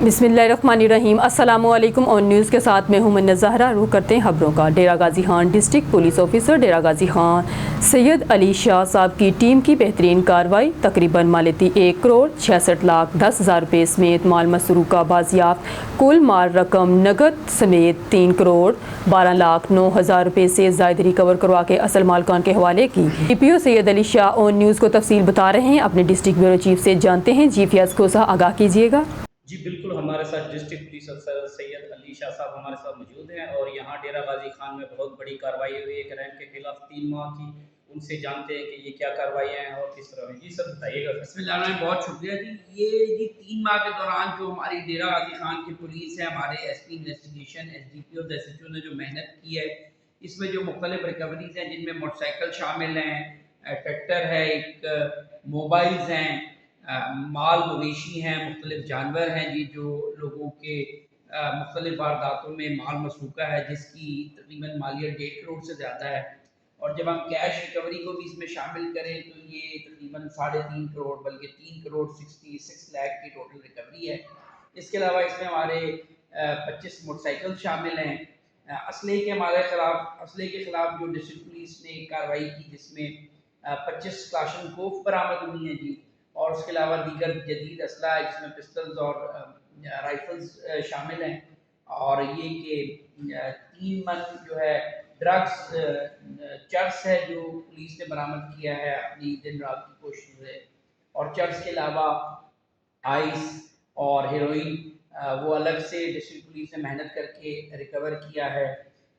बिस्मिल्लाहिर्रहमानिर्रहीम। अस्सलामु अलैकुम। ऑन न्यूज़ के साथ मैं हूं मन्नत ज़हरा। रुख करते हैं खबरों का। डेरा Ghazi Khan district police officer डेरा गाजी खान सैयद अली शाह साहब की टीम की बेहतरीन कार्रवाई। तकरीबन मालियती 1,66,10,000 रुपये समेत माल मसरूका बाजियाफ्त। कुल माल रकम नगद समेत 3,12,09,000 रुपये से ज़ायद रिकवर करवा के असल मालकान के हवाले की। DPO Syed Ali Shah on news को तफसील बता रहे हैं। अपने डिस्ट्रिक्ट ब्यूरो चीफ से जानते हैं। जी फियाज कोसा आगाह कीजिएगा। जी बिल्कुल, हमारे साथ डिस्ट्रिक्ट पुलिस अफसर सैयद अली शाह साहब हमारे साथ मौजूद हैं और यहाँ डेरा गाजी खान में बहुत बड़ी कार्रवाई हुई एक रैंक के खिलाफ 3 माह की। उनसे जानते हैं कि ये क्या कार्रवाइयाँ हैं और किस तरह। जी सर बताइएगा। बिस्मिल्लाह, बहुत शुक्रिया जी। ये 3 माह के दौरान जो हमारी डेरा गाजी खान की पुलिस है, हमारे SP इन्वेस्टिगेशन, SDPO, SHO ने जो मेहनत की है, इसमें जो मुख्तलिफ रिकवरीज हैं जिनमें मोटरसाइकिल शामिल हैं, ट्रैक्टर है, एक मोबाइल्स हैं, माल मवेशी हैं, मुख्तलिफ जानवर हैं जी, जो लोगों के मुख्तलिफ वारदातों में माल मसरूका है जिसकी तकरीबन मालियत 1.5 करोड़ से ज़्यादा है। और जब हम कैश रिकवरी को भी इसमें शामिल करें तो ये तकरीबन 3.5 करोड़ बल्कि 3 करोड़ 66 लाख की टोटल रिकवरी है। इसके अलावा इसमें हमारे 25 मोटरसाइकिल शामिल हैं। असले के खिलाफ जो डिस्ट्रिक्ट पुलिस ने कार्रवाई की जिसमें 25 क्लाशनकोफ बरामद हुई हैं जी, और उसके अलावा दीगर जदीद असला है जिसमें पिस्टल्स और राइफल्स शामिल हैं। और ये कि 3 मन जो है ड्रग्स चर्स है जो पुलिस ने बरामद किया है अपनी दिन रात की कोशिश से। और चर्स के अलावा आइस और हेरोइन वो अलग से डिस्ट्रिक्ट पुलिस ने मेहनत करके रिकवर किया है।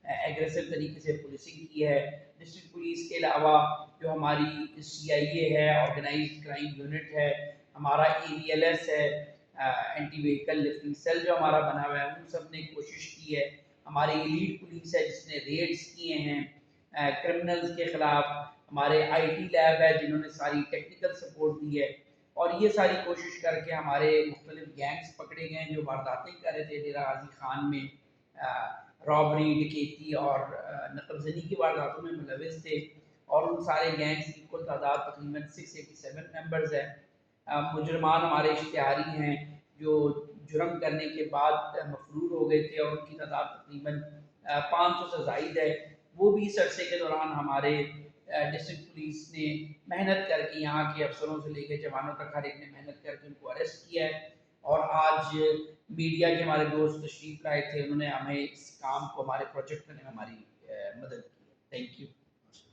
एग्रेसिव तरीके से पुलिसिंग की है। डिस्ट्रिक्ट पुलिस के अलावा जो हमारी CIA है, ऑर्गेनाइज्ड क्राइम यूनिट है, हमारा AVLS है, एंटी व्हीकल लिफ्टिंग सेल जो हमारा बना हुआ है, उन सब ने कोशिश की है। हमारी एलीट पुलिस है जिसने रेड्स किए हैं क्रिमिनल्स के खिलाफ। हमारे IT लैब है जिन्होंने सारी टेक्निकल सपोर्ट दी है। और ये सारी कोशिश करके हमारे मुख्तलिफ गैंग्स पकड़े गए जो वारदातें कर रहे थे डेरा गाजी खान में, रॉबरी, डकैती और नकबजनी की वारदातों में मुलविस थे। और उन सारे गैंग्स की कुल तादाद तकरीबन 687 मेंबर्स है। मुजरमान हमारे इश्तिहारी हैं जो जुर्म करने के बाद मफरूर हो गए थे और उनकी तादाद तकरीबन 500 से ज़ायद है। वो भी इस अरसे के दौरान हमारे डिस्ट्रिक्ट पुलिस ने मेहनत करके, यहाँ के अफसरों से लेकर जवानों तक हर एक ने मेहनत करके उनको अरेस्ट किया है। और आज मीडिया के हमारे दोस्त तशरीफ लाए थे, उन्होंने हमें इस काम को, हमारे प्रोजेक्ट करने में हमारी मदद की। Thank you.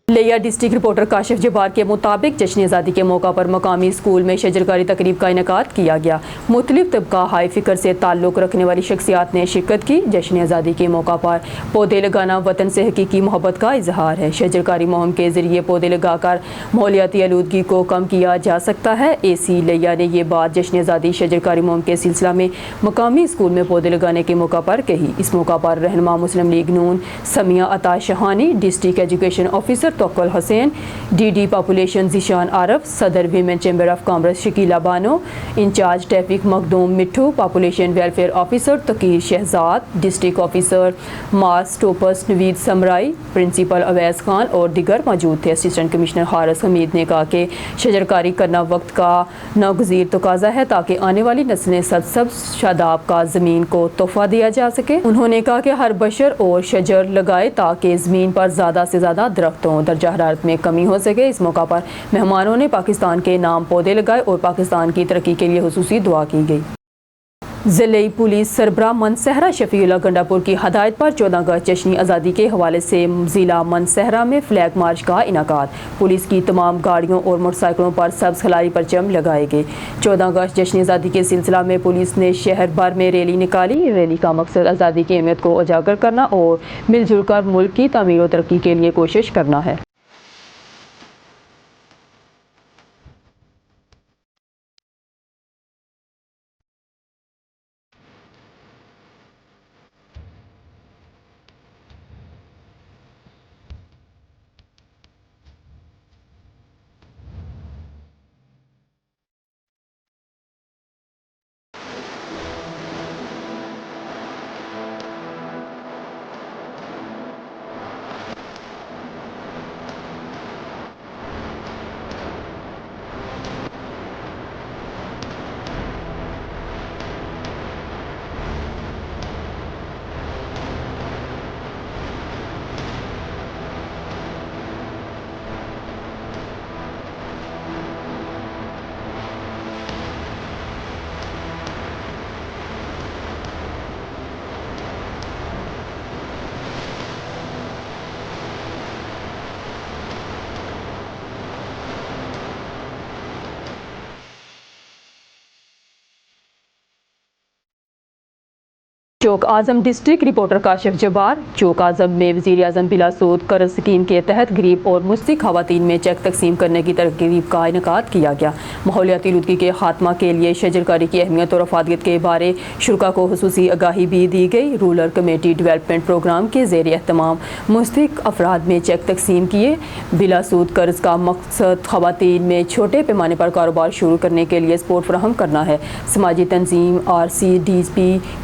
लिया डिस्ट्रिक्ट रिपोर्टर काशिफ जब्बार के मुताबिक जश्न आज़ादी के मौका पर मकामी स्कूल में शजरकारी तकरीब का इनेकाद किया गया। मुख्तलिफ तबका हाई फिक्र से ताल्लुक़ रखने वाली शख्सियात ने शिरकत की। जश्न आज़ादी के मौका पर पौधे लगाना वतन से हकीकी मोहब्बत का इजहार है। शजरकारी मुहिम के ज़रिए पौधे लगाकर माहौलियाती आलूदगी को कम किया जा सकता है। AC लिया ने यह बात जश्न आज़ादी शजरकारी मुहिम के सिलसिला में मकामी स्कूल में पौधे लगाने के मौका पर कही। इस मौका पर रहनुमा मुस्लिम league Noon Samia Ata Shahani, district education officer Tawakkal Hussain, DD population Zeeshan Aarif, सदर women chamber of commerce Shakeela Bano, incharge traffic Makhdoom Mithu, population welfare officer Taqeer Shahzad, district officer मास टोपस नवीद समराई, प्रिंसिपल अवैस खान और दिगर मौजूद थे। असिस्टेंट कमिश्नर हारिस हमीद ने कहा कि शजरकारी करना वक्त का नागुज़ीर तकाज़ा है ताकि आने वाली नस्लें सब्ज़ शादाब का ज़मीन को तोहफ़ा दिया जा सके। उन्होंने कहा कि हर बशर और शजर लगाए ताकि ज़मीन पर ज़्यादा से ज़्यादा दरख्त हों, दर्जा हरारत में कमी हो सके। इस मौका पर मेहमानों ने पाकिस्तान के नाम पौधे लगाए और पाकिस्तान की तरक्की के लिए हुसूसी दुआ की गई। ज़िले पुलिस सरबराह मनसहरा शफीउल्लाह गंडापुर की हदायत पर 14 अगस्त जश्न आज़ादी के हवाले से ज़िला मनसहरा में फ्लैग मार्च का इनेकाद। पुलिस की तमाम गाड़ियों और मोटरसाइकिलों पर सब्ज़ खिलारी परचम लगाए गए। 14 अगस्त जश्न आज़ादी के सिलसिला में पुलिस ने शहर भर में रैली निकाली। रैली का मकसद आज़ादी की अहमियत को उजागर करना और मिलजुल कर मुल्क की तामीर और तरक्की के लिए कोशिश करना है। चौक आजम डिस्ट्रिक्ट रिपोर्टर काशिफ जब्बार। चौक आजम में वज़ीर आज़म बिला सूद कर्ज स्कीम के तहत गरीब और मुस्तहिक़ ख़वातीन में चेक तकसीम करने की तकरीब का इनेकाद किया गया। माहौलियाती आलूदगी के खात्मा के लिए शजरकारी की अहमियत और अफादियत के बारे शुरा को खुसूसी आगाही भी दी गई। रूरल कमेटी डेवलपमेंट प्रोग्राम के ज़ेर एहतमाम मुस्तहिक़ अफराद में चेक तकसीम किए। बिला सूद कर्ज का मकसद ख़वातीन में छोटे पैमाने पर कारोबार शुरू करने के लिए सपोर्ट फराहम करना है। समाजी तंजीम RCDP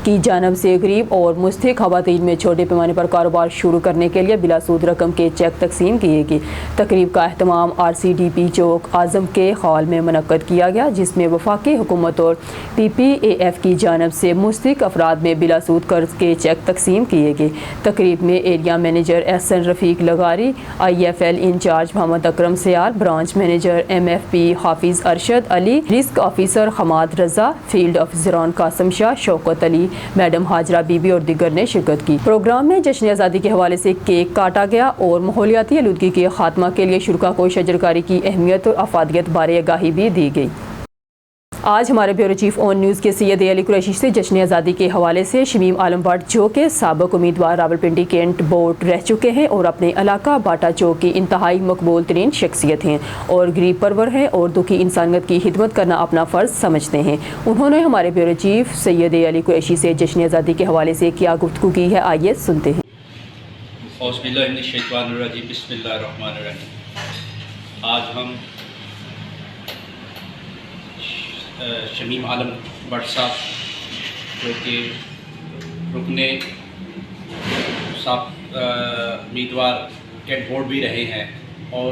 की जानब से गरीब और मुस्तहिक़ ख़वातीन में छोटे पैमाने पर कारोबार शुरू करने के लिए बिला सूद रकम के चेक तकसीम किए गए। तकरीब का अहतमाम RCDP चौक आज़म के हॉल में मुनक्कद किया गया, जिसमें वफाकी हुकूमत और PPAF की जानब से मुस्तहिक़ अफराद में बिला सूद कर्ज के चेक तकसीम किए गए। तकरीब में एरिया मैनेजर SN रफ़ीक लगारी, IFL इंचार्ज मोहम्मद अकरम सियार, ब्रांच मैनेजर MFP हाफिज़ अरशद अली, रिस्क ऑफिसर हमाद रज़ा, फील्ड ऑफिसरान कासम शाह, शौकत अली, मैडम हाजरा बीबी और दीगर ने शिरकत की। प्रोग्राम में जश्न आज़ादी के हवाले से केक काटा गया और माहौलियाती आलूदगी के खात्मा के लिए शुरा को शजरकारी की अहमियत और अफादियत बारे आगाही भी दी गई। आज हमारे ब्यूरो चीफ ऑन न्यूज़ के सैयद अली कुरैशी से जश्न आज़ादी के हवाले से शमीम आलम भट्ट, जो के साबिक़ उम्मीदवार रावलपिंडी कैंट बोर्ड रह चुके हैं और अपने इलाका बाटा चौक की इंतहाई मकबूल तरीन शख्सियत हैं और गरीब परवर हैं और दुखी इंसानियत की खिदमत करना अपना फ़र्ज़ समझते हैं। उन्होंने हमारे ब्यूरो चीफ सैयद अली कुरैशी से जश्न आज़ादी के हवाले से क्या गुफ्तगू की है, आइए सुनते हैं। आज हम शमीम आलम भट्ट साहब, जो कि रुकने उम्मीदवार कैंट बोर्ड भी रहे हैं और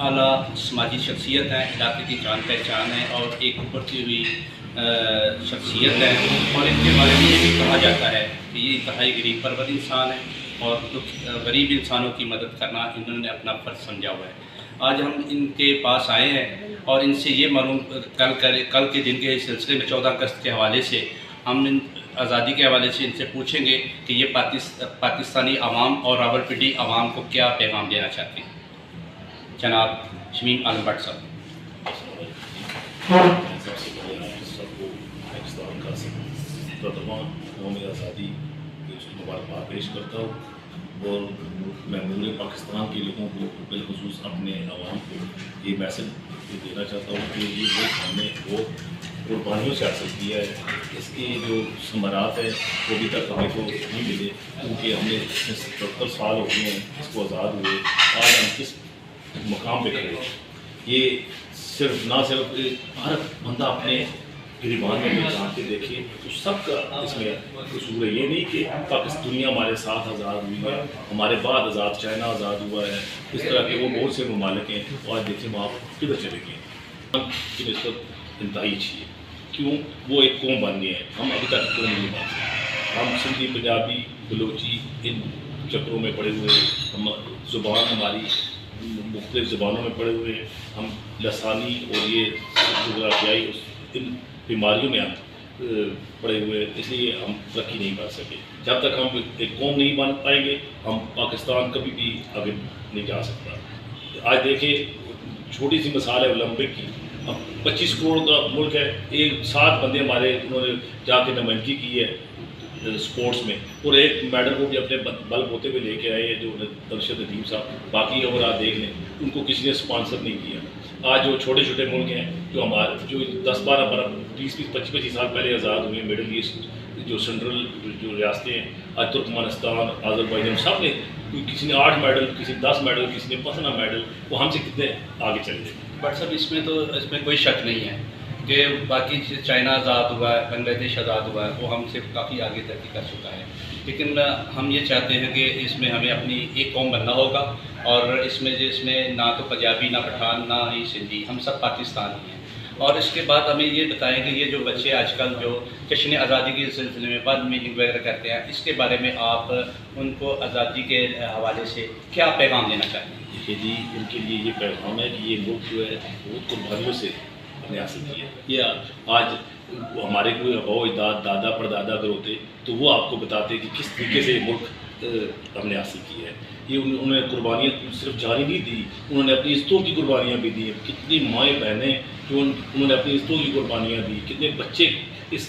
आला समाजी शख्सियत हैं, इलाके की जान पहचान है और एक उभरती हुई शख्सियत है। और इनके बारे में ये भी कहा जाता है कि ये इंतहाई गरीब परवर इंसान है और गरीब इंसानों की मदद करना इन्होंने अपना फ़र्ज़ समझा हुआ है। आज हम इनके पास आए हैं और इनसे ये मालूम कल के दिन के सिलसिले में 14 अगस्त के हवाले से हम आज़ादी के हवाले से इनसे पूछेंगे कि ये पाकिस्तानी आवाम और रावलपिंडी आवाम को क्या पैगाम देना चाहते हैं। जनाब शमीम आलम भट्ट साहब। सबसे पहले सबको पाकिस्तान का कौमी आज़ादी की उसकी मुबारकबाद पेश करता हूँ और मैं पूरे पाकिस्तान के लोगों को बिलखुसूस अपने आवाम को ये मैसेज देना चाहता हूँ कि ये जो हमने वो कुर्बानियों से हासिल किया है, इसकी जो समरात है वो अभी तक हमें को नहीं मिले, क्योंकि हमने 70 साल हो गए हैं इसको आज़ाद हुए। आज हम किस मुकाम पे खड़े, ये सिर्फ ना सिर्फ हर बंदा अपने गिरबान में पहचान के देखिए तो सबका इसमें कसूर है। ये नहीं कि पाकिस्तान दुनिया हमारे साथ आज़ाद हुई है, हमारे बाद आज़ाद चाइना आज़ाद हुआ है, इस तरह के वो बहुत से ममालिक हैं और आज देखिए वहाँ किधर चले गए कि नस्बत इंतहाई अच्छी है। क्यों? वो एक कौम बन गए हैं, हम अभी तक कौम नहीं बन सकते। हम सिंधी, पंजाबी, बलोची इन चक्रों में पड़े हुए हैं, हम ज़ुबान हमारी मुख्तलिफ़ ज़ुबानों में पड़े हुए हैं, हम लसानी और ये जोग्राफियाई इन बीमारियों में हम पड़े हुए, इसलिए हम तरक्की नहीं कर सके। जब तक हम एक कौम नहीं बन पाएंगे हम पाकिस्तान कभी भी आगे नहीं जा सकता। आज देखिए छोटी सी मिसाल है ओलंपिक की, अब 25 करोड़ का मुल्क है, एक 7 बंदे हमारे उन्होंने जाके नुमाइंदगी की है स्पोर्ट्स में और एक मेडल को भी अपने बल होते हुए लेके आए हैं जो दर्शद अदीब साहब। बाकी अगर आप देख लें उनको किसी ने स्पॉन्सर नहीं किया। आज जो छोटे छोटे मुल्क हैं जो हमारे जो 10-12 20-25 साल पहले आज़ाद हुए, मिडल ईस्ट जो सेंट्रल जो रियासतें हैं, आज तुर्कमानिस्तान, आज़रबाईजान, सब ने किसी ने 8 मेडल, किसी ने 10 मेडल, किसी ने 15 मेडल, वो हमसे कितने आगे चले गए। बट साहब इसमें कोई शक नहीं है कि बाकी चाइना आज़ाद हुआ है, बांग्लादेश आज़ाद हुआ है, वो हमसे काफ़ी आगे तरक्की कर चुका है। लेकिन हम ये चाहते हैं कि इसमें हमें अपनी एक कौम बनना होगा और इसमें ना तो पंजाबी, ना पठान, ना ही सिंधी, हम सब पाकिस्तानी हैं। और इसके बाद हमें ये बताएं कि ये जो बच्चे आजकल जो जश्न आज़ादी के सिलसिले में बाद मीटिंग वगैरह करते हैं, इसके बारे में आप उनको आज़ादी के हवाले से क्या पैगाम देना चाहते हैं? देखिए जी, उनके लिए ये पैगाम है कि ये मुल्क जो है बहुत कुर्बानियों से हमने हासिल किया है। ये आज हमारे कोई अबाओ अजदाद, दादा परदादा अगर होते तो वो आपको बताते कि किस तरीके से मुल्क हमने हासिल किया है। ये उन्होंने कुर्बानियाँ सिर्फ जारी नहीं दी, उन्होंने अपनी इज्जतों की कुर्बानियाँ भी दी। कितनी माएँ बहनें जो उन्होंने अपनी इज्जतों की कुर्बानियाँ दी, कितने बच्चे इस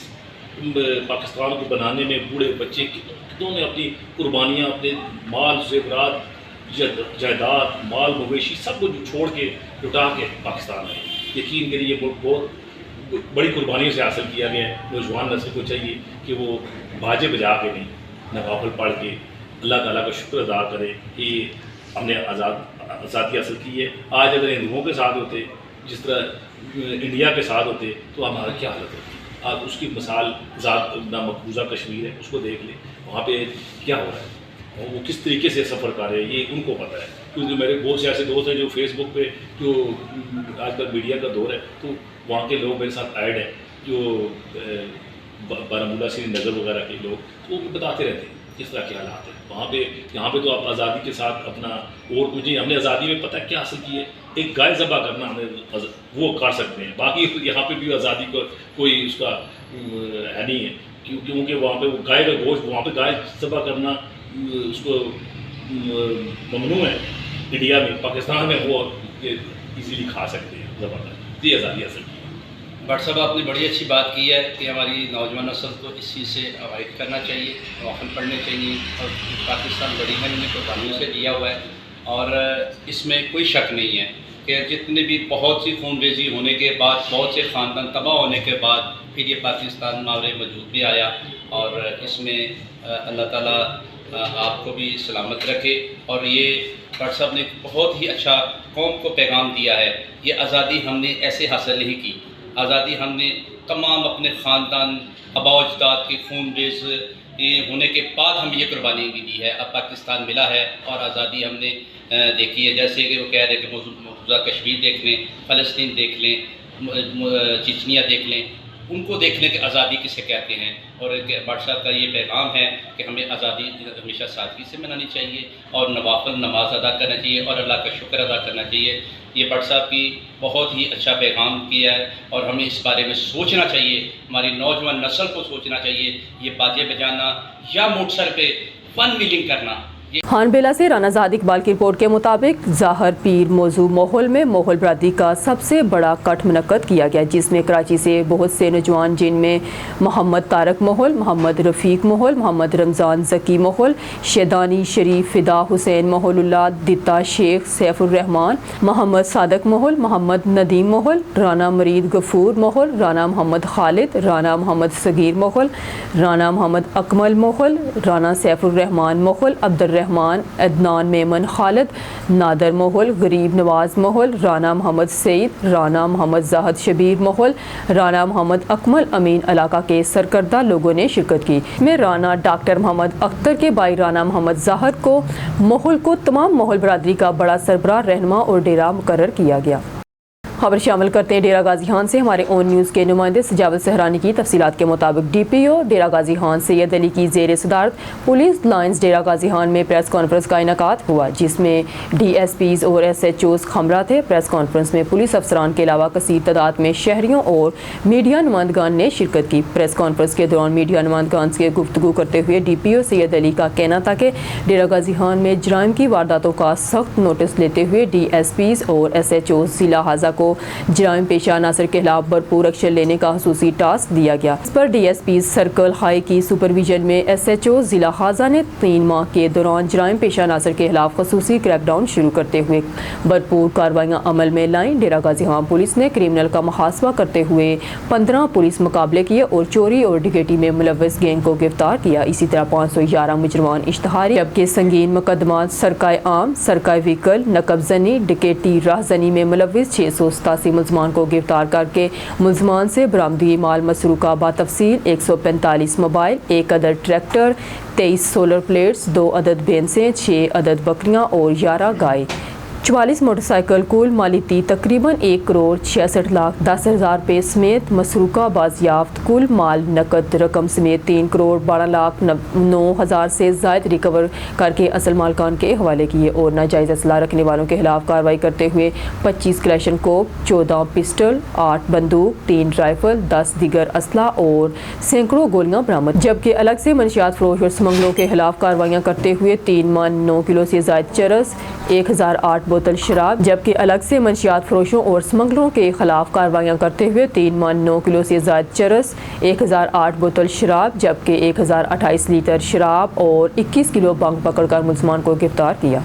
پاکستان کو بنانے میں بوڑھے بچے کتنوں نے اپنی قربانیاں، اپنے مال زیورات، جائیداد، مال مویشی سب کو چھوڑ کے لٹا کے پاکستان آئے. یقین کریے یہ ملک بہت بڑی قربانیوں سے حاصل کیا گیا ہے. نوجوان نسل کو چاہیے کہ وہ باجے بجا کے نہیں، نوافل پڑھ کے اللہ تعالیٰ کا شکر ادا کرے کہ ہم نے آزادی حاصل کی ہے. آج اگر ہندوؤں کے ساتھ ہوتے، جس طرح انڈیا کے ساتھ ہوتے، تو ہمارا کیا حالت ہوتی. آپ اس کی مثال مقبوضہ کشمیر ہے، اس کو دیکھ لیں، وہاں پہ کیا ہو رہا ہے، وہ کس طریقے سے سفر کر رہے ہیں، یہ ان کو پتہ ہے. کیونکہ میرے بہت سے ایسے دوست ہیں جو فیس بک پہ، جو آج کل میڈیا کا دور ہے، تو وہاں کے لوگ میرے ساتھ ایڈ ہیں، جو بارہمولہ سری نگر وغیرہ کے لوگ، تو وہ بتاتے رہتے ہیں کس طرح کے حالات ہیں وہاں پہ. یہاں پہ تو آپ آزادی کے ساتھ اپنا، اور مجھے ہم نے آزادی میں پتہ کیا حاصل کی ہے، ایک گائے ذبح کرنا ہمیں وہ کر سکتے ہیں. باقی یہاں پہ بھی آزادی کو کوئی اس کا ہے نہیں ہے، کیونکہ وہاں پہ وہ گائے کا گوشت، وہاں پہ گائے ذبح کرنا اس کو ممنوع ہے. انڈیا میں، پاکستان میں وہ ایزیلی کھا سکتے ہیں ذبح کر. جی آزادی حاصل کی. بٹ صاحب آپ نے بڑی اچھی بات کی ہے کہ ہماری نوجوان نسل کو اس چیز سے اوائڈ کرنا چاہیے، نوافل پڑھنے چاہیے. اور پاکستان بڑی ہے، انہوں نے قربانیوں سے دیا ہوا ہے، اور اس میں کوئی شک نہیں ہے کہ جتنے بھی بہت سی خون ریزی ہونے کے بعد، بہت سے خاندان تباہ ہونے کے بعد پھر یہ پاکستان ماورے وجود بھی آیا. اور اس میں اللہ تعالیٰ آپ کو بھی سلامت رکھے. اور یہ بٹ صاحب نے بہت ہی اچھا قوم کو پیغام دیا ہے. یہ آزادی ہم نے ایسے حاصل نہیں کی، آزادی ہم نے تمام اپنے خاندان، آباء و اجداد کے خون ریز ہونے کے بعد ہم یہ قربانی بھی دی ہے. اب پاکستان ملا ہے اور آزادی ہم نے دیکھی ہے. جیسے کہ وہ کہہ رہے کہ مقبوضہ کشمیر دیکھ لیں، فلسطین دیکھ لیں، چچنیا دیکھ لیں، ان کو دیکھنے کے آزادی کسے کہتے ہیں. اور بٹ صاحب کا یہ پیغام ہے کہ ہمیں آزادی ہمیشہ سادگی سے منانی چاہیے، اور نوافل نماز ادا کرنا چاہیے، اور اللہ کا شکر ادا کرنا چاہیے. یہ بٹ صاحب کی بہت ہی اچھا پیغام کیا ہے، اور ہمیں اس بارے میں سوچنا چاہیے. ہماری نوجوان نسل کو سوچنا چاہیے، یہ باجے بجانا یا موٹر پہ فن میلنگ کرنا. خان بیلا سے رانا زاد اقبال کی رپورٹ کے مطابق ظاہر پیر موضوع ماحول میں ماحول برادری کا سب سے بڑا کٹ منعقد کیا گیا، جس میں کراچی سے بہت سے نوجوان، جن میں محمد طارق ماحول، محمد رفیق ماحول، محمد رمضان ذکی ماحول، شیدانی شریف، فدا حسین ماحول اللہ، دتا شیخ، سیف الرحمان، محمد صادق ماحول، محمد ندیم ماحول، رانا مرید غفور ماحول، رانا محمد خالد، رانا محمد صغیر ماحول، رانا محمد اکمل ماحول، رانا سیف الرحمان ماحول، عبدالرحمان، عدنان میمن خالد، نادر ماحول، غریب نواز ماحول، رانا محمد سعید، رانا محمد زاہد شبیر ماحول، رانا محمد اکمل امین علاقہ کے سرکردہ لوگوں نے شرکت کی. میں رانا ڈاکٹر محمد اختر کے بھائی رانا محمد ظاہر کو ماحول کو تمام ماحول برادری کا بڑا سربراہ، رہنما اور ڈیرہ مقرر کیا گیا. خبر شامل کرتے ہیں ڈیرہ غازی خان سے. ہمارے اون نیوز کے نمائندے سجاوت سہرانی کی تفصیلات کے مطابق ڈی پی او ڈیرہ غازی خان سید علی کی زیر صدارت پولیس لائنز ڈیرہ غازی خان میں پریس کانفرنس کا انعقاد ہوا، جس میں ڈی ایس پیز اور ایس ایچ اوز خمرہ تھے. پریس کانفرنس میں پولیس افسران کے علاوہ کثیر تعداد میں شہریوں اور میڈیا نمائندگان نے شرکت کی. پریس کانفرنس کے دوران میڈیا نمائندگان سے گفتگو کرتے ہوئے ڈی پی او سید علی کا کہنا تھا کہ ڈیرہ غازی خان میں جرائم کی وارداتوں کا سخت نوٹس لیتے ہوئے ڈی ایس پیز اور ایس ایچ اوز ضلع ہازہ کو جرائم پیشہ عناصر کے خلاف بھرپور ایکشن لینے کا خصوصی ٹاسک دیا گیا. اس پر ڈی ایس پی سرکل ہائی کی سپرویژن میں ایس ایچ او ضلع ہازہ نے 3 ماہ کے دوران جرائم پیشہ عناصر کے خلاف خصوصی کریک ڈاؤن شروع کرتے ہوئے بھرپور کارروائیاں عمل میں لائیں. ڈیرہ غازی خان پولیس نے کرمنل کا محاسبہ کرتے ہوئے 15 پولیس مقابلے کیے اور چوری اور ڈکیٹی میں ملوث گینگ کو گرفتار کیا. اسی طرح 511 مجرمان اشتہاری، جبکہ سنگین مقدمات سرقہ عام، سرقہ وہیکل، نقب زنی، ڈکیٹی، راہ زنی میں ملوث 687 ملزمان کو گرفتار کر کے ملزمان سے برآمدگی مال مسروقہ بتفصیل 145 موبائل، 1 عدد ٹریکٹر، 23 سولر پلیٹس، 2 عدد بھینسیں، 6 عدد بکریاں اور 11 گائے، 44 موٹر سائیکل، کل مالیتی تقریباً 1,66,10,000 روپے سمیت مسروقہ بازیافت کل مال نقد رقم سمیت 3,12,09,000 سے زائد ریکور کر کے اصل مالکان کے حوالے کیے اور ناجائز اسلحہ رکھنے والوں کے خلاف کارروائی کرتے ہوئے 25 کلیشن کوپ، 14 پسٹل، 8 بندوق، 3 رائفل، 10 دیگر اسلحہ اور سینکڑوں گولیاں برآمد. جبکہ الگ سے منشیات فروش اور سمگلوں کے خلاف کارروائیاں کرتے ہوئے 3 من 9 کلو سے زائد چرس، 1008 बोतल शराब, जबकि अलग से मंशियात फरोशों और स्मगलरों के खिलाफ कार्रवाइयाँ करते हुए 3 मन 9 किलो से ज़ायद चरस, 1008 बोतल शराब, जबकि 1028 लीटर शराब और 21 किलो बंग पकड़कर मुलजमान को गिरफ्तार किया।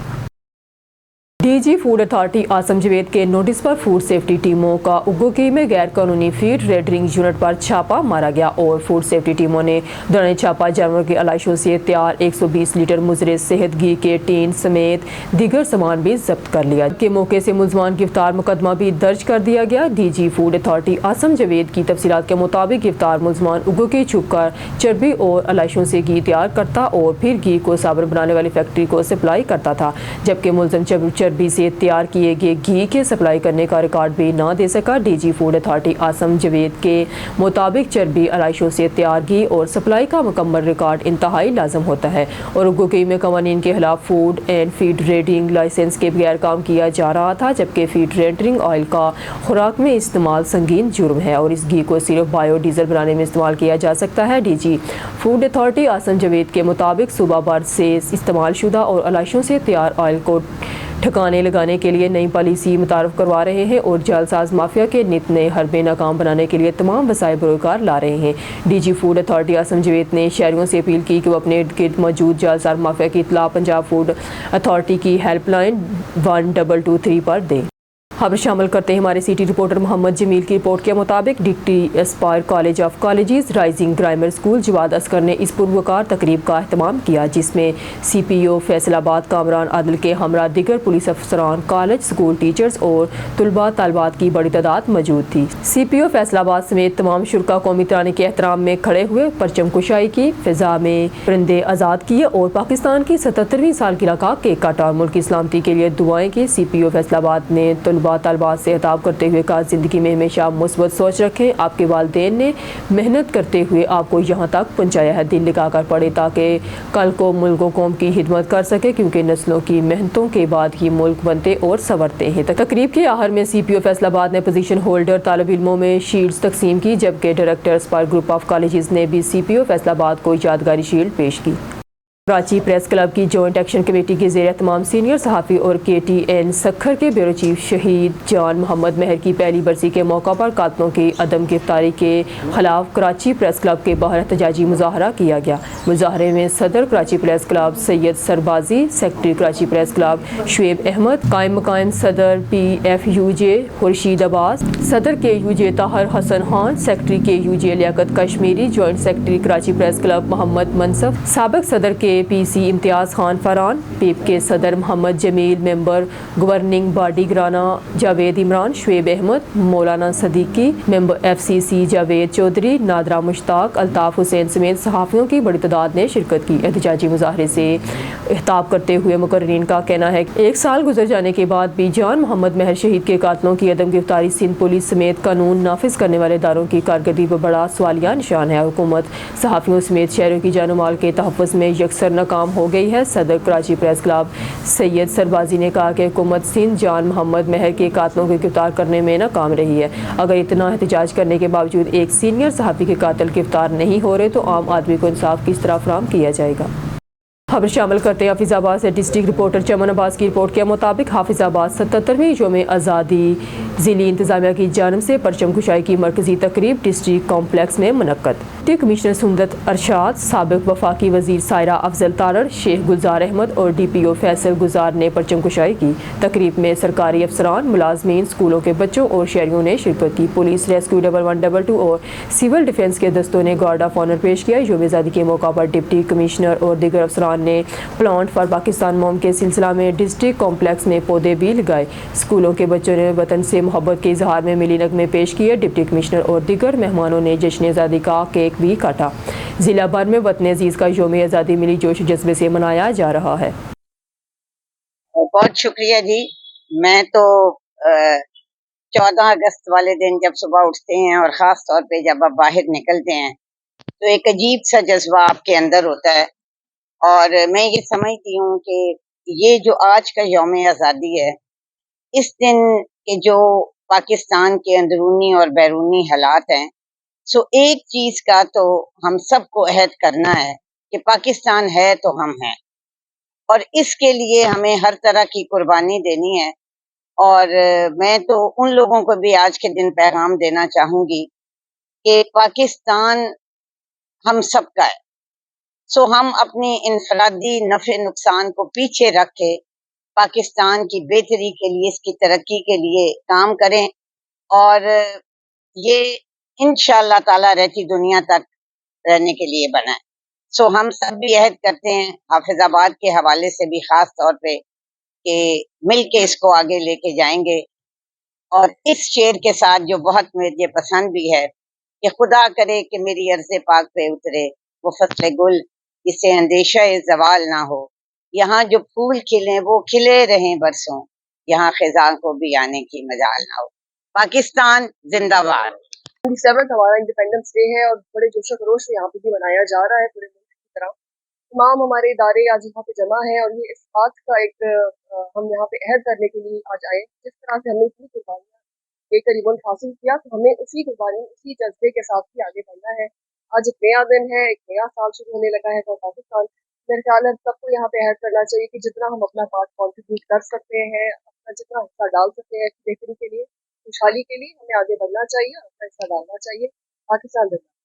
DG food authority Asim Javed के नोटिस पर फूड सेफ्टी टीमों का उगोकी में गैर कानूनी फीड रेडरिंग यूनिट पर छापा मारा गया और फूड सेफ्टी टीमों ने दौरान छापा जानवर की आलाइशों से तैयार 120 लीटर मुजरे सेहत घी के टीन समेत दीगर सामान भी जब्त कर लिया। के मौके से मुलजमान गिरफ्तार मुकदमा भी दर्ज कर दिया गया। DG food authority Asim Javed की तफसीलात के मुताबिक गिरफ्तार मुलजमान उगोकी छुपकर चर्बी और आलाइशों से घी तैयार करता और फिर घी को साबुन बनाने वाली फैक्ट्री को सप्लाई करता था, जबकि मुलजम चर्बी से तैयार किए गए घी के सप्लाई करने का रिकॉर्ड भी ना दे सका। DG food authority Asim Javed के मुताबिक चर्बी आलाइशों से तैयार घी और सप्लाई का मुकम्मल रिकॉर्ड इंतहाई लाजम होता है और उगोकी में कवानीन के खिलाफ फूड एंड फीड रेडरिंग लाइसेंस के बगैर काम किया जा रहा था, जबकि फीड रेडरिंग ऑयल का खुराक में इस्तेमाल संगीन जुर्म है और इस घी को सिर्फ बायो डीजल बनाने में इस्तेमाल किया जा सकता है। DG food authority Asim Javed के मुताबिक सूबा भर से इस्तेमाल शुदा और आलाइशों से तैयार ऑयल को ठिकाने लगाने के लिए नई पॉलिसी मुतारफ करवा रहे हैं और जालसाज माफिया के नित नए हरबे नाकाम बनाने के लिए तमाम वसाइल बरोकार ला रहे हैं। DG food authority Asim Javed ने शहरियों से अपील की कि वो अपने इर्द गिर्द मौजूद जालसाज माफिया की इतला पंजाब फूड अथॉरिटी की हेल्पलाइन 1223 पर दें। खबर शामिल करते हैं हमारे सिटी रिपोर्टर मोहम्मद जमील की रिपोर्ट के मुताबिक deputy aspire college of colleges rising grammar school Jawad Askar ने इस पुरवकार तकरीब का अहतमाम किया, जिसमें CPO फैसलाबाद कामरान आदिल के हमरा दिगर पुलिस अफसरान, कॉलेज स्कूल टीचर्स और तलबा तलबात की बड़ी तादाद मौजूद थी। CPO फैसलाबाद समेत तमाम शुरका कौमी तराने के एहतराम में खड़े हुए, परचम कुशाई की, फिजा में परिंदे आज़ाद किए और पाकिस्तान की 77वीं सालगिरह का केक काटा और मुल्क की सलामती के लिए दुआएं की। CPO फैसलाबाद ने तलबात से खिताब करते हुए कहा, जिंदगी में हमेशा मुस्बत सोच रखें। आपके वालिदैन ने मेहनत करते हुए आपको यहाँ तक पहुँचाया है, दिल लगाकर पढ़े ताकि कल को मुल्क व कौम की खिदमत कर सके, क्योंकि नस्लों की मेहनतों के बाद ही मुल्क बनते और संवरते हैं। तकरीब के आखिर में CPO फैसलाबाद ने पोजीशन होल्डर तालिब इल्मों में शील्ड्स तकसीम की, जबकि डायरेक्टर्स पर ग्रुप ऑफ कॉलेजेस ने भी CPO फैसलाबाद को यादगारी शील्ड पेश की। कराची प्रेस क्लब की जॉइंट एक्शन कमेटी के ज़ेर तमाम सीनियर सहाफ़ी और KTN सखर के ब्यूरो चीफ शहीद जान मोहम्मद महर की पहली बरसी के मौका पर कातलों की अदम गिरफ्तारी के खिलाफ कराची प्रेस क्लब के बाहर एहतजाजी मुजाहरा किया गया। मुजाहरे में सदर Karachi press club Syed Sarbazi, secretary Karachi press club Shoaib Ahmed, कायम मकायम सदर PFUJ खुर्शीद अब्बास, सदर KUJ Tahir Hasan Khan, secretary KUJ Liaquat Kashmiri, joint secretary Karachi press club Mohammad Mansaf, साबिक सदर के PC इम्तियाज़ खान फरान, PIP के सदर Mohammad Jameel, member governing body गिराना जावेद इमरान, शुएब अहमद, मौलाना सदीकी, मेंबर FCC जावेद चौधरी, नादरा मुश्ताक, अल्ताफ़ हुसैन समेत सहाफ़ियों की बड़ी तादाद ने शिरकत की। एहतजाजी मुजाहरे से खिताब करते हुए मुकर्रीन का कहना है कि 1 साल गुजर जाने के बाद भी जान मोहम्मद महर शहीद के कातलों की अदम गिरफ्तारी सिंध पुलिस समेत कानून नाफिज करने वाले इदारों की कारकर्दगी पर बड़ा सवालिया निशान है। हुकूमत सहाफ़ियों समेत शहरों की जान माल के तहफ़्फ़ुज़ में यकसर नाकाम हो गई है। सदर कराची प्रेस क्लब सैयद सरबाजी ने कहा कि हुकूमत सिंध जान मोहम्मद महर के कातलों को गिरफ्तार करने में नाकाम रही है। अगर इतना एहतजाज करने के बावजूद एक सीनियर सहाफ़ी के कातिल गिरफ्तार नहीं हो रहे तो आम आदमी को इंसाफ किस तरह फराहम किया जाएगा। खबर शामिल करते हैं हाफिजाबाद से डिस्ट्रिक्ट रिपोर्टर चमन अब्बास की रिपोर्ट के मुताबिक हाफिजाबाद 77वीं यौम आज़ादी ज़िली इंतजामिया की जानब से परचम कुशाई की मरकजी तकरीब डिस्ट्रिक्ट कॉम्प्लेक्स में मुनक्कद। डिप्टी कमिश्नर सुंदत अरशाद, साबिक वफाकी वजीर सायरा अफजल तारड़, शेख गुलजार अहमद और DPO फैसल गुजार ने परचम कुशाई की। तकरीब में सरकारी अफसरान, मुलाजमीन, स्कूलों के बच्चों और शहरियों ने शिरकत की। पुलिस, रेस्क्यू 1122 और सिविल डिफेंस के दस्तों ने गार्ड ऑफ ऑनर पेश किया। यौम आज़ादी के मौका पर डिप्टी कमिश्नर और दीगर अफसरान ने प्लांट फॉर पाकिस्तान मुहिम के सिलसिला में डिस्ट्रिक्ट कॉम्प्लेक्स में पौधे भी लगाए। स्कूलों के बच्चों ने वतन से मोहब्बत के इजहार में मिली नगमे पेश किए। डिप्टी कमिश्नर और दीगर मेहमानों ने जश्न आज़ादी का केक भी काटा। जिला भर में वतन अजीज़ का यौम आज़ादी मिली जोश जज्बे से मनाया जा रहा है। बहुत शुक्रिया जी। मैं तो 14 अगस्त वाले दिन जब सुबह उठते हैं और ख़ास तौर पे जब आप बाहर निकलते हैं तो एक अजीब सा जज्बा आपके अंदर होता है और मैं ये समझती हूँ कि ये जो आज का यौम आज़ादी है, इस दिन के जो पाकिस्तान के अंदरूनी और बैरूनी हालात हैं, सो एक चीज़ का तो हम सबको अहद करना है कि पाकिस्तान है तो हम हैं और इसके लिए हमें हर तरह की कुर्बानी देनी है اور میں تو ان لوگوں کو بھی آج کے دن پیغام دینا چاہوں گی کہ پاکستان ہم سب کا ہے، سو ہم اپنی انفرادی نفع نقصان کو پیچھے رکھ کے پاکستان کی بہتری کے لیے، اس کی ترقی کے لیے کام کریں، اور یہ انشاءاللہ تعالی رہتی دنیا تک رہنے کے لیے بنا ہے۔ سو ہم سب بھی عہد کرتے ہیں حافظ آباد کے حوالے سے بھی خاص طور پہ کہ مل کے اس کو آگے لے کے جائیں گے، اور اس شعر کے ساتھ جو بہت مجھے پسند بھی ہے کہ خدا کرے کہ میری عرض پاک پہ اترے وہ فصل گل جسے اندیشہ زوال نہ ہو، یہاں جو پھول کھلیں وہ کھلے رہیں برسوں، یہاں خزاں کو بھی آنے کی مجال نہ ہو۔ پاکستان زندہ باد۔ 27 ہمارا انڈیپینڈنس ڈے ہے اور بڑے جوش و خروش سے یہاں پہ بھی منایا جا رہا ہے پورے ملک کی طرح۔ تمام ہمارے ادارے آج یہاں پہ جمع ہیں، اور یہ اس بات کا ایک ہم یہاں پہ عہد کرنے کے لیے آج آئے، جس طرح سے ہم نے اتنی قربانیاں یہ قریب ملک حاصل کیا، تو ہمیں اسی قربانی اسی جذبے کے ساتھ ہی آگے بڑھنا ہے۔ آج ایک نیا دن ہے، ایک نیا سال شروع ہونے لگا ہے تو پاکستان، میرے خیال ہے سب کو یہاں پہ عہد کرنا چاہیے کہ جتنا ہم اپنا پارٹ کنٹریبیوٹ کر سکتے ہیں، اپنا جتنا حصہ ڈال سکتے ہیں بہتری کے لیے، خوشحالی کے لیے، ہمیں آگے بڑھنا چاہیے، اپنا حصہ ڈالنا چاہیے۔ پاکستان زندہ باد۔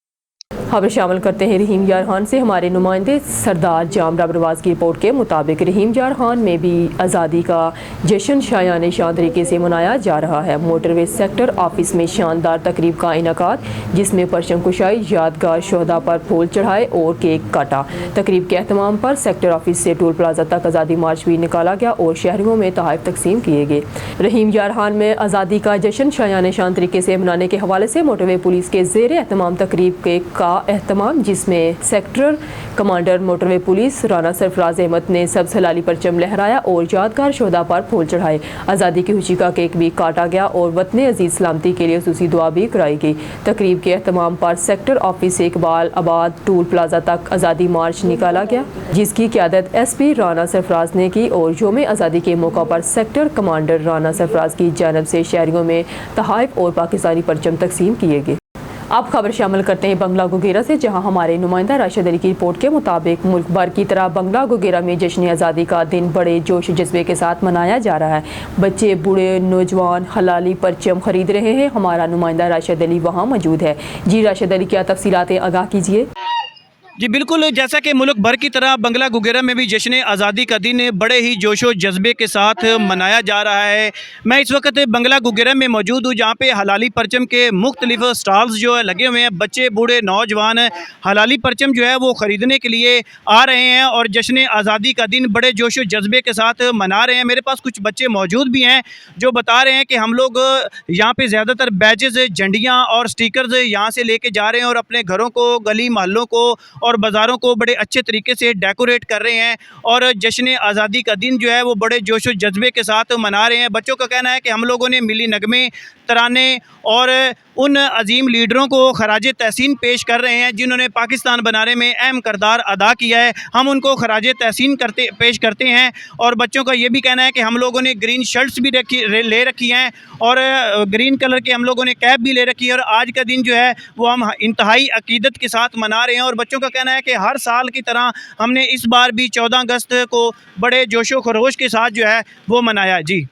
خبر شامل کرتے ہیں رحیم یار خان سے۔ ہمارے نمائندے سردار جام ربرواز کی رپورٹ کے مطابق رحیم یار خان میں بھی آزادی کا جشن شایان شان طریقے سے منایا جا رہا ہے۔ موٹر وے سیکٹر آفس میں شاندار تقریب کا انعقاد، جس میں پرچم کشائی، یادگار شہداء پر پھول چڑھائے اور کیک کاٹا۔ تقریب کے اہتمام پر سیکٹر آفس سے ٹول پلازا تک آزادی مارچ بھی نکالا گیا اور شہریوں میں تحائف تقسیم کیے گئے۔ رحیم یار خان میں آزادی کا جشن شایان شان طریقے سے منانے کے حوالے سے موٹر وے پولیس کے زیر اہتمام تقریب کا اہتمام، جس میں سیکٹر کمانڈر موٹر وے پولیس رانا سرفراز احمد نے سبز ہلالی پرچم لہرایا اور یادگار شہداء پر پھول چڑھائے۔ آزادی کی خوشی کا کیک بھی کاٹا گیا اور وطن عزیز سلامتی کے لیے خصوصی دعا بھی کرائی گئی۔ تقریب کے اہتمام پر سیکٹر آفس سے اقبال آباد ٹول پلازا تک آزادی مارچ نکالا گیا، جس کی قیادت ایس پی رانا سرفراز نے کی، اور یوم آزادی کے موقع پر سیکٹر کمانڈر رانا سرفراز کی جانب سے شہریوں میں تحائف اور پاکستانی پرچم تقسیم کیے گئے۔ اب خبر شامل کرتے ہیں بنگلہ گوگیرا سے، جہاں ہمارے نمائندہ راشد علی کی رپورٹ کے مطابق ملک بھر کی طرح بنگلہ گوگیرا میں جشن آزادی کا دن بڑے جوش و جذبے کے ساتھ منایا جا رہا ہے۔ بچے، بوڑھے، نوجوان ہلالی پرچم خرید رہے ہیں۔ ہمارا نمائندہ راشد علی وہاں موجود ہے۔ جی راشد علی، کیا تفصیلات ہیں، آگاہ کیجیے۔ جی بالکل، جیسا کہ ملک بھر کی طرح بنگلہ گوگیرا میں بھی جشن آزادی کا دن بڑے ہی جوش و جذبے کے ساتھ منایا جا رہا ہے۔ میں اس وقت بنگلہ گوگیرا میں موجود ہوں، جہاں پہ حلالی پرچم کے مختلف سٹالز جو ہے لگے ہوئے ہیں۔ بچے، بوڑھے، نوجوان حلالی پرچم جو ہے وہ خریدنے کے لیے آ رہے ہیں اور جشن آزادی کا دن بڑے جوش و جذبے کے ساتھ منا رہے ہیں۔ میرے پاس کچھ بچے موجود بھی ہیں جو بتا رہے ہیں کہ ہم لوگ یہاں پہ زیادہ تر بیجز، جھنڈیاں اور سٹیکرز یہاں سے لے کے جا رہے ہیں اور اپنے گھروں کو، گلی محلوں کو اور بازاروں کو بڑے اچھے طریقے سے ڈیکوریٹ کر رہے ہیں، اور جشن آزادی کا دن جو ہے وہ بڑے جوش و جذبے کے ساتھ منا رہے ہیں۔ بچوں کا کہنا ہے کہ ہم لوگوں نے ملی نغمے، ترانے اور ان عظیم لیڈروں کو خراج تحسین پیش کر رہے ہیں جنہوں نے پاکستان بنانے میں اہم کردار ادا کیا ہے۔ ہم ان کو خراج تحسین پیش کرتے ہیں، اور بچوں کا یہ بھی کہنا ہے کہ ہم لوگوں نے گرین شرٹس بھی لے رکھی ہیں اور گرین کلر کے ہم لوگوں نے کیپ بھی لے رکھی ہے، اور آج کا دن جو ہے وہ ہم انتہائی عقیدت کے ساتھ منا رہے ہیں۔ اور بچوں کا کہنا ہے کہ ہر سال کی طرح ہم نے اس بار بھی 14 اگست کو بڑے جوش و خروش کے ساتھ جو ہے وہ منایا۔ جی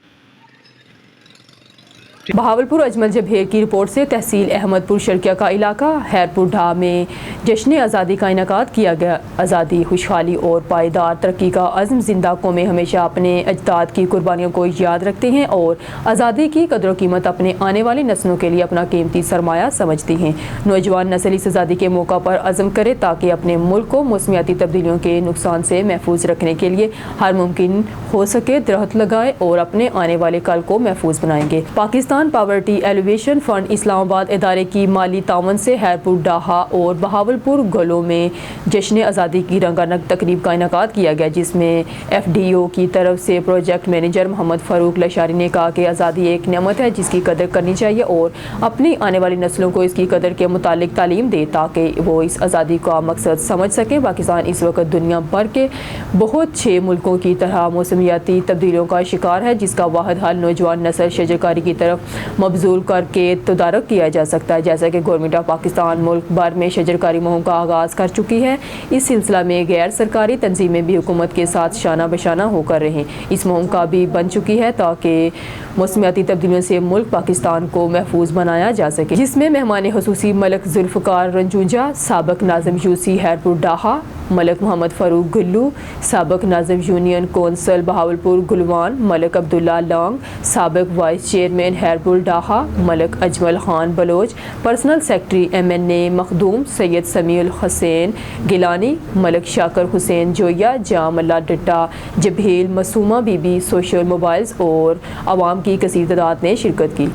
بہاولپور اجمل جبیر کی رپورٹ سے تحصیل احمد پور شرکیہ کا علاقہ حیرپور ڈھا میں جشن آزادی کا انعقاد کیا گیا۔ آزادی، خوشحالی اور پائیدار ترقی کا عزم زندہ قومیں ہمیشہ اپنے اجداد کی قربانیوں کو یاد رکھتے ہیں اور آزادی کی قدر و قیمت اپنے آنے والی نسلوں کے لیے اپنا قیمتی سرمایہ سمجھتی ہیں۔ نوجوان نسل اس آزادی کے موقع پر عزم کرے تاکہ اپنے ملک کو موسمیاتی تبدیلیوں کے نقصان سے محفوظ رکھنے کے لیے ہر ممکن ہو سکے درخت لگائے اور اپنے آنے والے کل کو محفوظ بنائیں گے۔ پاکستان پاورٹی ایلیویشن فنڈ اسلام آباد ادارے کی مالی تعاون سے حیرپور ڈاہا اور بہاولپور گلوں میں جشن آزادی کی رنگارنگ تقریب کا انعقاد کیا گیا، جس میں ایف ڈی او کی طرف سے پروجیکٹ مینیجر محمد فاروق لشاری نے کہا کہ آزادی ایک نعمت ہے جس کی قدر کرنی چاہیے اور اپنی آنے والی نسلوں کو اس کی قدر کے متعلق تعلیم دے تاکہ وہ اس آزادی کا مقصد سمجھ سکیں۔ پاکستان اس وقت دنیا بھر کے بہت 6 ملکوں کی طرح موسمیاتی تبدیلیوں کا شکار ہے، جس کا واحد حل نوجوان نسل شجرکاری کی طرف मबजूल करके तदारक किया जा सकता है। जैसा कि गवर्नमेंट ऑफ पाकिस्तान मुल्क भर में शजरकारी मुहिम का आगाज़ कर चुकी है, इस सिलसिला में गैर सरकारी तंजीमें भी हुकूमत के साथ शाना बशाना होकर रहें। इस मुहिम का भी बन चुकी है ताकि मौसमियाती तब्दीलियों से मुल्क पाकिस्तान को महफूज बनाया जा सके, जिसमें मेहमान खुसूसी मलक जुल्फ़कार रंजूजा, साबिक नाज़िम यूसी हैरपुर डाहा, मलक मोहम्मद फ़ारूक गुल्लू, साबिक नाज़िम यूनियन कौंसल बहावलपुर गुलवान, मलक अब्दुल्ला लॉन्ग, साबिक vice chairman Hairpur Daha, Malik Ajmal Khan Baloch, personal secretary MNA Makhdoom, Syed Samiul Hussain Gilani, Malik Shakir Hussain Joya, Jamalla Datta, Jabeel Masooma Bibi, social mobiles और आवाम की कसीर तादाद ने शिरकत की।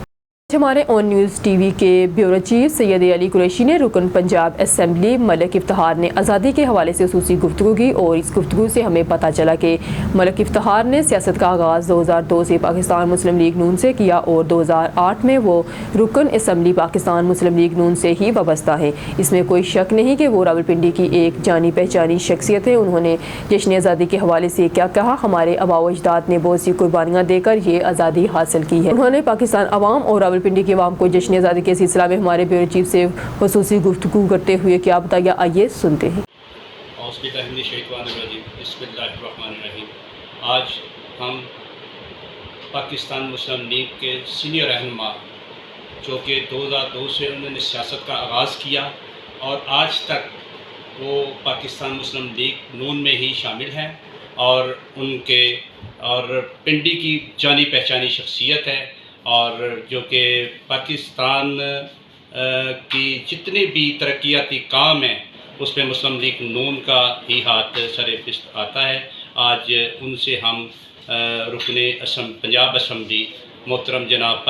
हमारे ऑन न्यूज़ TV के ब्यूरो चीफ सैयद अली कुरैशी ने रुकन पंजाब असम्बली मलक इफ्तिखार ने आज़ादी के हवाले से खुसूसी गुफ्तगू की और इस गुफ्तगू से हमें पता चला कि मलक इफ्तिखार ने सियासत का आगाज़ 2002 से पाकिस्तान मुस्लिम लीग नून से किया और 2008 में वो रुकन असम्बली पाकिस्तान मुस्लिम लीग नून से ही वाबस्ता है। इसमें कोई शक नहीं कि वो रावलपिंडी की एक जानी पहचानी शख्सियत है। उन्होंने जश्न आज़ादी के हवाले से क्या कहा? हमारे आबाओ अजदाद ने बहुत सी कुर्बानियाँ देकर ये आज़ादी हासिल की है। उन्होंने पाकिस्तान अवाम और पिंडी के अवाम को जश्न आज़ादी के सिलसिला में हमारे ब्यूरो चीफ से खुसूसी गुफ्तगू करते हुए क्या बताया, आइए सुनते हैं। आज हम पाकिस्तान मुस्लिम लीग के सीनियर रहनुमा जो कि 2002 से उन्होंने सियासत का आगाज़ किया और आज तक वो पाकिस्तान मुस्लिम लीग नून में ही शामिल हैं और उनके और पिंडी की जानी पहचानी शख्सियत है और जो कि पाकिस्तान की जितने भी तरक्याती काम हैं उसमें मुस्लिम लीग नून का ही हाथ सर-ए-फ़हरिस्त आता है। आज उनसे हम रुकने पंजाब असम्बली मोहतरम जनाब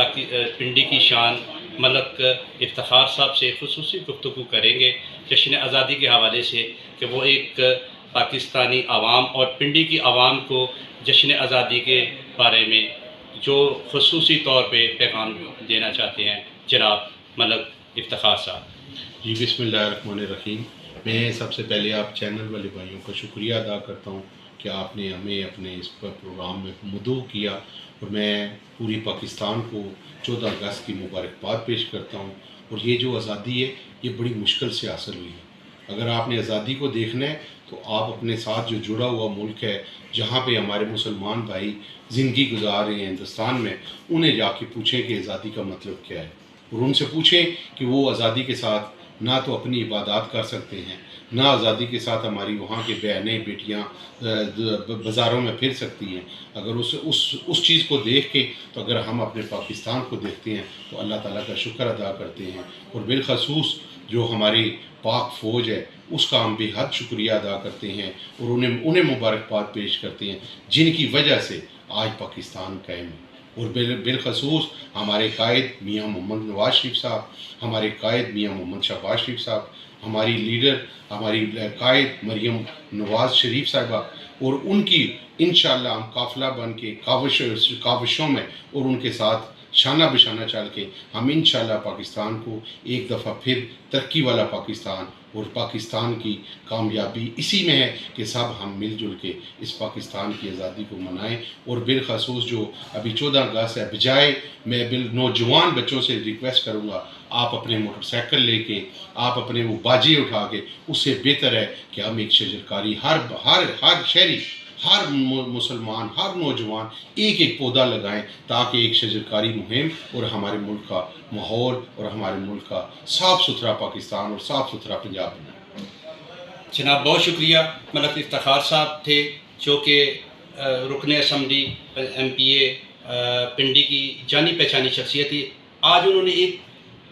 पिंडी की शान मलक इफ्तिखार साहब से खुसूसी गुफ्तगू करेंगे जश्न आज़ादी के हवाले से कि वो एक पाकिस्तानी आवाम और पिंडी की आवाम को जश्न आज़ादी के बारे में जो खुसूसी तौर पे पैगाम देना चाहते हैं। जनाब मलक इफ्तिखार साहब। जी बिस्मिल्लाहिर्रहमानिर्रहीम। मैं सबसे पहले आप चैनल वाले भाइयों का शुक्रिया अदा करता हूँ कि आपने हमें अपने इस प्रोग्राम में मदऊ किया और मैं पूरी पाकिस्तान को 14 अगस्त की मुबारकबाद पेश करता हूँ। और ये जो आज़ादी है ये बड़ी मुश्किल से हासिल हुई है। अगर आपने आज़ादी को देखना है तो आप अपने साथ जो जुड़ा हुआ मुल्क है जहाँ पे हमारे मुसलमान भाई ज़िंदगी गुजार रहे हैं हिंदुस्तान में, उन्हें जाके पूछें कि आज़ादी का मतलब क्या है और उनसे पूछें कि वो आज़ादी के साथ ना तो अपनी इबादत कर सकते हैं, ना आज़ादी के साथ हमारी वहाँ के बहनें बेटियाँ बाज़ारों में फिर सकती हैं। अगर उस चीज़ को देख के तो अगर हम अपने पाकिस्तान को देखते हैं तो अल्लाह ताला का शुक्र अदा करते हैं और बिलखसूस जो हमारी पाक फ़ौज है उसका हम बेहद शुक्रिया अदा करते हैं और उन्हें मुबारकबाद पेश करते हैं जिनकी वजह से आज पाकिस्तान कायम है। और बिलखसूस हमारे कायद मियाँ मोहम्मद नवाज शरीफ साहब, हमारे कायद मियाँ मोहम्मद शहबाज शरीफ साहब, हमारी लीडर हमारी कायद मरियम नवाज शरीफ साहिबा और उनकी इंशाअल्लाह हम काफ़िला बन के काविशों में और उनके साथ शाना बिशाना चल के हम इंशाअल्लाह पाकिस्तान को एक दफ़ा फिर तरक्की वाला पाकिस्तान और पाकिस्तान की कामयाबी इसी में है कि सब हम मिलजुल के इस पाकिस्तान की आज़ादी को मनाएं। और बिलखसूस जो अभी 14 अगस्त है, बजाय मैं नौजवान बच्चों से रिक्वेस्ट करूँगा आप अपने मोटरसाइकिल लेके आप अपने वो बाजी उठा के, उससे बेहतर है कि हम एक शजरकारी हर शहरी हर मुसलमान हर नौजवान एक एक पौधा लगाएं ताकि एक शजरकारी मुहिम और हमारे मुल्क का माहौल और हमारे मुल्क का साफ़ सुथरा पाकिस्तान और साफ़ सुथरा पंजाब बनाए। जनाब बहुत शुक्रिया। मलक इफ्तिखार साहब थे जो कि रुकने असम्बली MPA पिंडी की जानी पहचानी शख्सियत थी। आज उन्होंने एक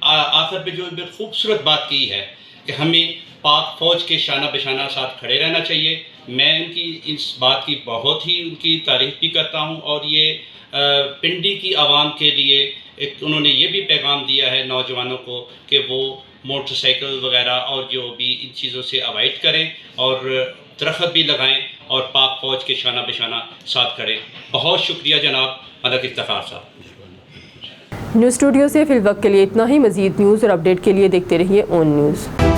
आखिर पे जो खूबसूरत बात की है कि हमें पाक फ़ौज के शाना बशाना साथ खड़े रहना चाहिए। मैं उनकी इस बात की बहुत ही उनकी तारीफ़ भी करता हूँ और ये पिंडी की आवाम के लिए एक उन्होंने ये भी पैगाम दिया है नौजवानों को कि वो मोटरसाइकिल वगैरह और जो भी इन चीज़ों से अवॉइड करें और दरख्त भी लगाएं और पाक फ़ौज के शाना बशाना साथ खड़ें। बहुत शुक्रिया जनाब मलक इफ्तिखार साहब। न्यूज़ स्टूडियो से फिल वक्त के लिए इतना ही। मज़ीद न्यूज़ और अपडेट के लिए देखते रहिए ऑन न्यूज़।